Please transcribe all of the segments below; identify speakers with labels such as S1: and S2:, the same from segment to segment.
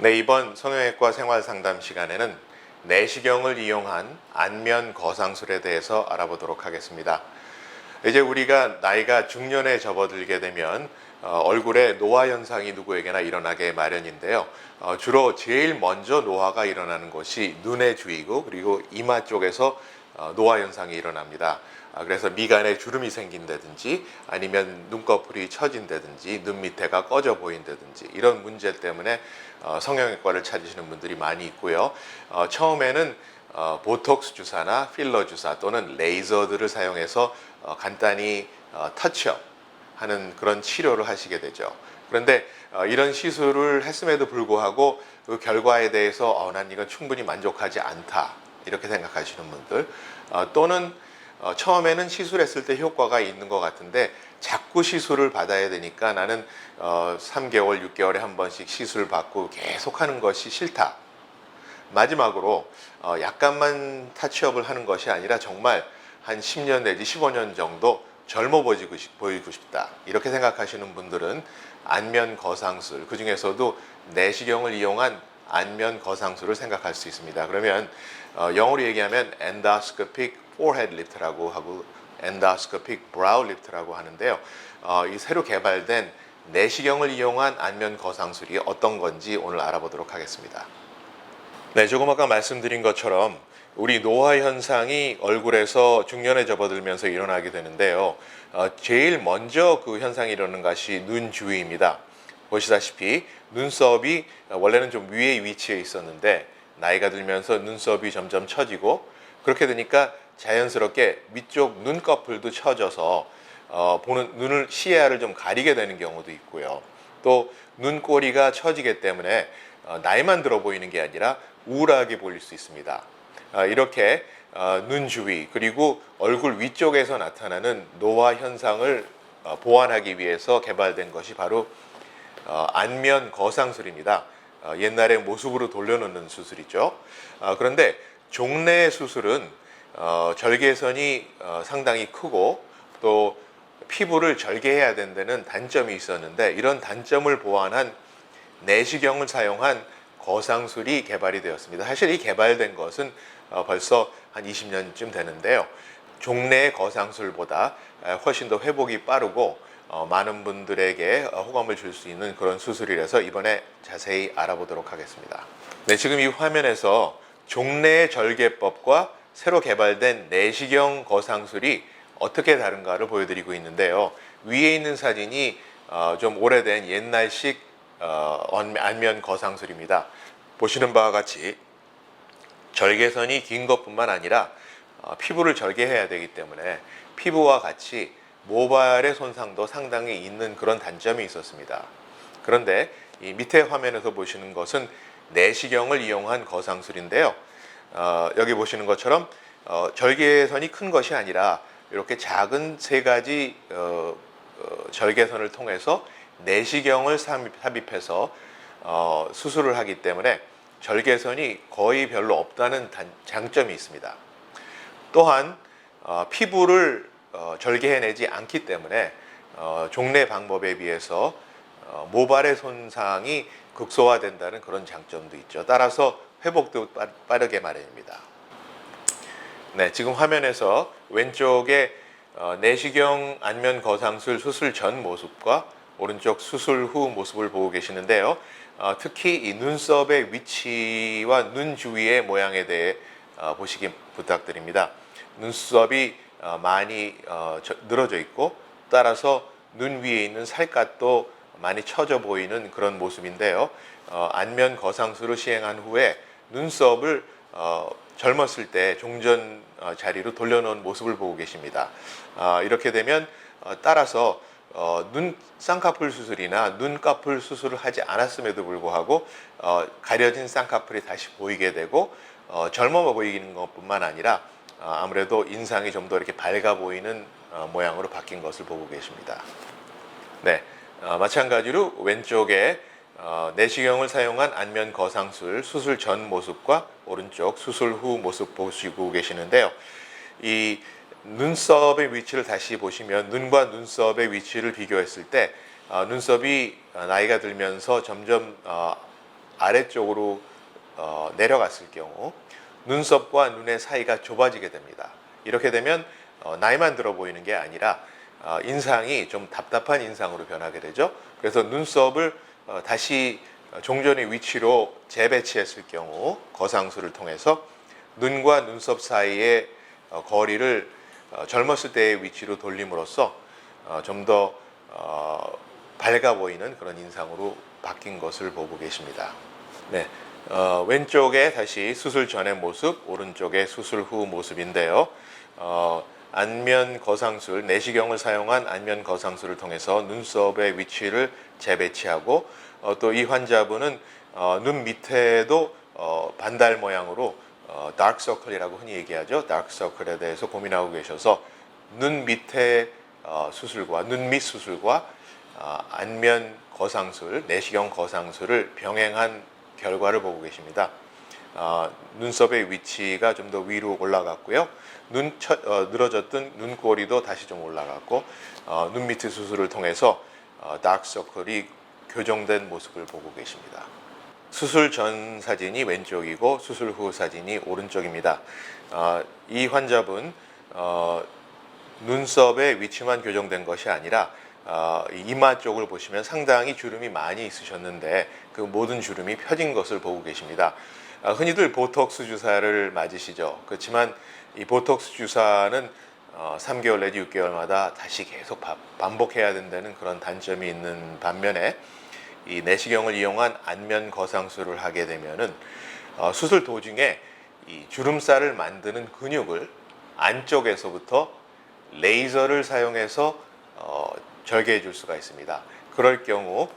S1: 네, 이번 성형외과 생활상담 시간에는 내시경을 이용한 안면 거상술에 대해서 알아보도록 하겠습니다. 이제 우리가 나이가 중년에 접어들게 되면 얼굴에 노화 현상이 누구에게나 일어나게 마련인데요. 주로 제일 먼저 노화가 일어나는 곳이 눈의 주위고 그리고 이마 쪽에서 노화 현상이 일어납니다. 그래서 미간에 주름이 생긴다든지 아니면 눈꺼풀이 처진다든지 눈 밑에가 꺼져 보인다든지 이런 문제 때문에 성형외과를 찾으시는 분들이 많이 있고요. 처음에는 보톡스 주사나 필러 주사 또는 레이저들을 사용해서 간단히 터치업 하는 그런 치료를 하시게 되죠. 그런데 이런 시술을 했음에도 불구하고 그 결과에 대해서 난 이건 충분히 만족하지 않다 이렇게 생각하시는 분들, 또는 처음에는 시술했을 때 효과가 있는 것 같은데 자꾸 시술을 받아야 되니까 나는 3개월, 6개월에 한 번씩 시술 받고 계속 하는 것이 싫다. 마지막으로 약간만 타치업을 하는 것이 아니라 정말 한 10년 내지 15년 정도 젊어 보이고 싶다 이렇게 생각하시는 분들은 안면 거상술, 그 중에서도 내시경을 이용한 안면 거상술을 생각할 수 있습니다. 그러면 영어로 얘기하면 endoscopic forehead lift라고 하고 endoscopic brow lift라고 하는데요. 이 새로 개발된 내시경을 이용한 안면 거상술이 어떤 건지 오늘 알아보도록 하겠습니다. 네, 조금 아까 말씀드린 것처럼 우리 노화 현상이 얼굴에서 중년에 접어들면서 일어나게 되는데요. 제일 먼저 그 현상이 일어나는 것이 눈 주위입니다. 보시다시피 눈썹이 원래는 좀 위에 위치해 있었는데 나이가 들면서 눈썹이 점점 처지고 그렇게 되니까 자연스럽게 위쪽 눈꺼풀도 처져서 보는 눈을 시야를 좀 가리게 되는 경우도 있고요. 또 눈꼬리가 처지기 때문에 나이만 들어 보이는 게 아니라 우울하게 보일 수 있습니다. 이렇게 눈 주위 그리고 얼굴 위쪽에서 나타나는 노화 현상을 보완하기 위해서 개발된 것이 바로 안면 거상술입니다. 옛날에 모습으로 돌려놓는 수술이죠. 그런데 종래 수술은 절개선이 상당히 크고 또 피부를 절개해야 된다는 단점이 있었는데 이런 단점을 보완한 내시경을 사용한 거상술이 개발이 되었습니다. 사실 이 개발된 것은 벌써 한 20년쯤 되는데요. 종래 거상술보다 훨씬 더 회복이 빠르고 많은 분들에게 호감을 줄 수 있는 그런 수술이라서 이번에 자세히 알아보도록 하겠습니다. 네, 지금 이 화면에서 종래 절개법과 새로 개발된 내시경 거상술이 어떻게 다른가를 보여드리고 있는데요. 위에 있는 사진이 좀 오래된 옛날식 안면 거상술입니다. 보시는 바와 같이 절개선이 긴 것뿐만 아니라 피부를 절개해야 되기 때문에 피부와 같이 모발의 손상도 상당히 있는 그런 단점이 있었습니다. 그런데 이 밑에 화면에서 보시는 것은 내시경을 이용한 거상술인데요. 여기 보시는 것처럼 절개선이 큰 것이 아니라 이렇게 작은 세 가지 절개선을 통해서 내시경을 삽입해서 수술을 하기 때문에 절개선이 거의 별로 없다는 장점이 있습니다. 또한 피부를 절개해내지 않기 때문에 종래 방법에 비해서 모발의 손상이 극소화된다는 그런 장점도 있죠. 따라서 회복도 빠르게 마련입니다. 네, 지금 화면에서 왼쪽에 내시경 안면 거상술 수술 전 모습과 오른쪽 수술 후 모습을 보고 계시는데요. 특히 이 눈썹의 위치와 눈 주위의 모양에 대해 보시기 부탁드립니다. 눈썹이 많이 늘어져 있고 따라서 눈 위에 있는 살갗도 많이 처져 보이는 그런 모습인데요. 안면 거상술을 시행한 후에 눈썹을 젊었을 때 종전 자리로 돌려놓은 모습을 보고 계십니다. 이렇게 되면 따라서 눈 쌍꺼풀 수술이나 눈꺼풀 수술을 하지 않았음에도 불구하고 가려진 쌍꺼풀이 다시 보이게 되고 젊어 보이는 것뿐만 아니라 아무래도 인상이 좀 더 이렇게 밝아 보이는 모양으로 바뀐 것을 보고 계십니다. 네, 마찬가지로 왼쪽에 내시경을 사용한 안면 거상술 수술 전 모습과 오른쪽 수술 후 모습 보시고 계시는데요. 이 눈썹의 위치를 다시 보시면 눈과 눈썹의 위치를 비교했을 때 눈썹이 나이가 들면서 점점 아래쪽으로 내려갔을 경우 눈썹과 눈의 사이가 좁아지게 됩니다. 이렇게 되면 나이만 들어 보이는 게 아니라 인상이 좀 답답한 인상으로 변하게 되죠. 그래서 눈썹을 다시 종전의 위치로 재배치했을 경우 거상술을 통해서 눈과 눈썹 사이의 거리를 젊었을 때의 위치로 돌림으로써 좀 더 밝아 보이는 그런 인상으로 바뀐 것을 보고 계십니다. 네, 왼쪽에 다시 수술 전의 모습, 오른쪽에 수술 후 모습인데요. 안면 거상술, 내시경을 사용한 안면 거상술을 통해서 눈썹의 위치를 재배치하고 또 이 환자분은 눈 밑에도 반달 모양으로 다크 서클이라고 흔히 얘기하죠. 다크 서클에 대해서 고민하고 계셔서 눈 밑에 수술과 눈 밑 수술과 안면 거상술, 내시경 거상술을 병행한 결과를 보고 계십니다. 눈썹의 위치가 좀 더 위로 올라갔고요. 늘어졌던 눈꼬리도 다시 좀 올라갔고 눈 밑의 수술을 통해서 다크 서클이 교정된 모습을 보고 계십니다. 수술 전 사진이 왼쪽이고 수술 후 사진이 오른쪽입니다. 이 환자분 눈썹의 위치만 교정된 것이 아니라 이마 쪽을 보시면 상당히 주름이 많이 있으셨는데 그 모든 주름이 펴진 것을 보고 계십니다. 흔히들 보톡스 주사를 맞으시죠. 그렇지만 이 보톡스 주사는 3개월 내지 6개월마다 다시 계속 반복해야 된다는 그런 단점이 있는 반면에 이 내시경을 이용한 안면 거상술을 하게 되면은 수술 도중에 이 주름살을 만드는 근육을 안쪽에서부터 레이저를 사용해서 절개해 줄 수가 있습니다. 그럴 경우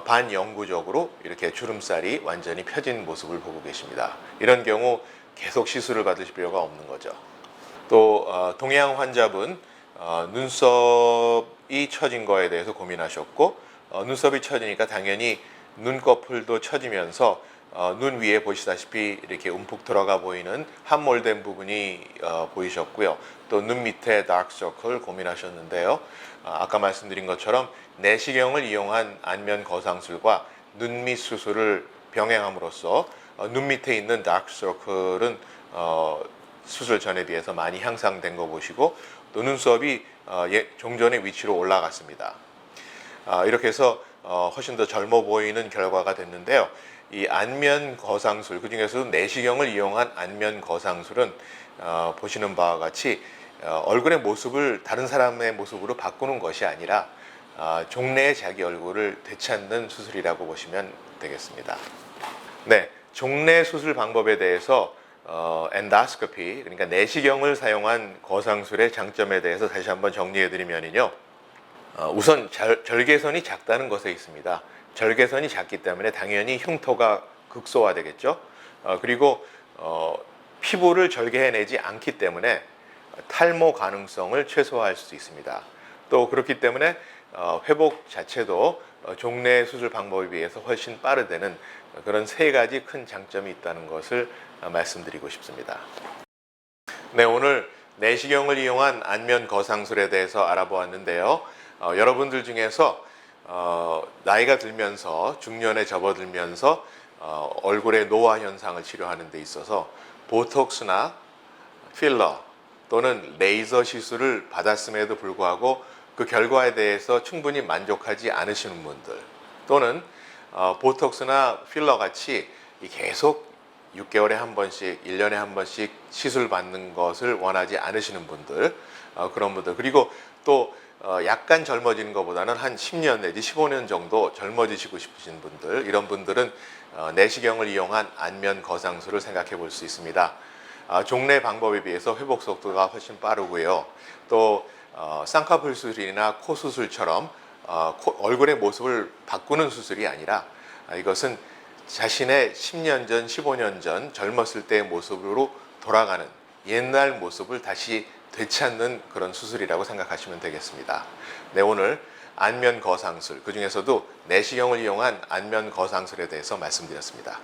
S1: 반영구적으로 이렇게 주름살이 완전히 펴진 모습을 보고 계십니다. 이런 경우 계속 시술을 받으실 필요가 없는 거죠. 또 동양 환자분 눈썹이 처진 거에 대해서 고민하셨고 눈썹이 처지니까 당연히 눈꺼풀도 처지면서 눈 위에 보시다시피 이렇게 움푹 들어가 보이는 함몰된 부분이 보이셨고요. 또 눈 밑에 다크 서클 고민하셨는데요. 아까 말씀드린 것처럼 내시경을 이용한 안면 거상술과 눈 밑 수술을 병행함으로써 눈 밑에 있는 다크 서클은 수술 전에 비해서 많이 향상된 거 보시고 또 눈썹이 종전의 위치로 올라갔습니다. 이렇게 해서 훨씬 더 젊어 보이는 결과가 됐는데요. 이 안면 거상술, 그중에서도 내시경을 이용한 안면 거상술은 보시는 바와 같이 얼굴의 모습을 다른 사람의 모습으로 바꾸는 것이 아니라 종래의 자기 얼굴을 되찾는 수술이라고 보시면 되겠습니다. 네, 종래 수술 방법에 대해서 엔도스코피, 그러니까 내시경을 사용한 거상술의 장점에 대해서 다시 한번 정리해드리면요. 우선 절개선이 작다는 것에 있습니다. 절개선이 작기 때문에 당연히 흉터가 극소화되겠죠. 그리고 피부를 절개해내지 않기 때문에 탈모 가능성을 최소화할 수 있습니다. 또 그렇기 때문에 회복 자체도 종래 수술 방법에 비해서 훨씬 빠르다는 그런 세 가지 큰 장점이 있다는 것을 말씀드리고 싶습니다. 네, 오늘 내시경을 이용한 안면 거상술에 대해서 알아보았는데요. 여러분들 중에서 나이가 들면서 중년에 접어들면서 얼굴의 노화 현상을 치료하는 데 있어서 보톡스나 필러 또는 레이저 시술을 받았음에도 불구하고 그 결과에 대해서 충분히 만족하지 않으시는 분들, 또는 보톡스나 필러 같이 계속 6개월에 한 번씩, 1년에 한 번씩 시술 받는 것을 원하지 않으시는 분들, 그런 분들, 그리고 또 약간 젊어지는 것보다는 한 10년 내지 15년 정도 젊어지시고 싶으신 분들, 이런 분들은 내시경을 이용한 안면 거상술을 생각해 볼 수 있습니다. 종래 방법에 비해서 회복 속도가 훨씬 빠르고요. 또 쌍꺼풀 수술이나 코 수술처럼 얼굴의 모습을 바꾸는 수술이 아니라 이것은 자신의 10년 전, 15년 전 젊었을 때의 모습으로 돌아가는 옛날 모습을 다시 되찾는 그런 수술이라고 생각하시면 되겠습니다. 네, 오늘 안면 거상술, 그 중에서도 내시경을 이용한 안면 거상술에 대해서 말씀드렸습니다.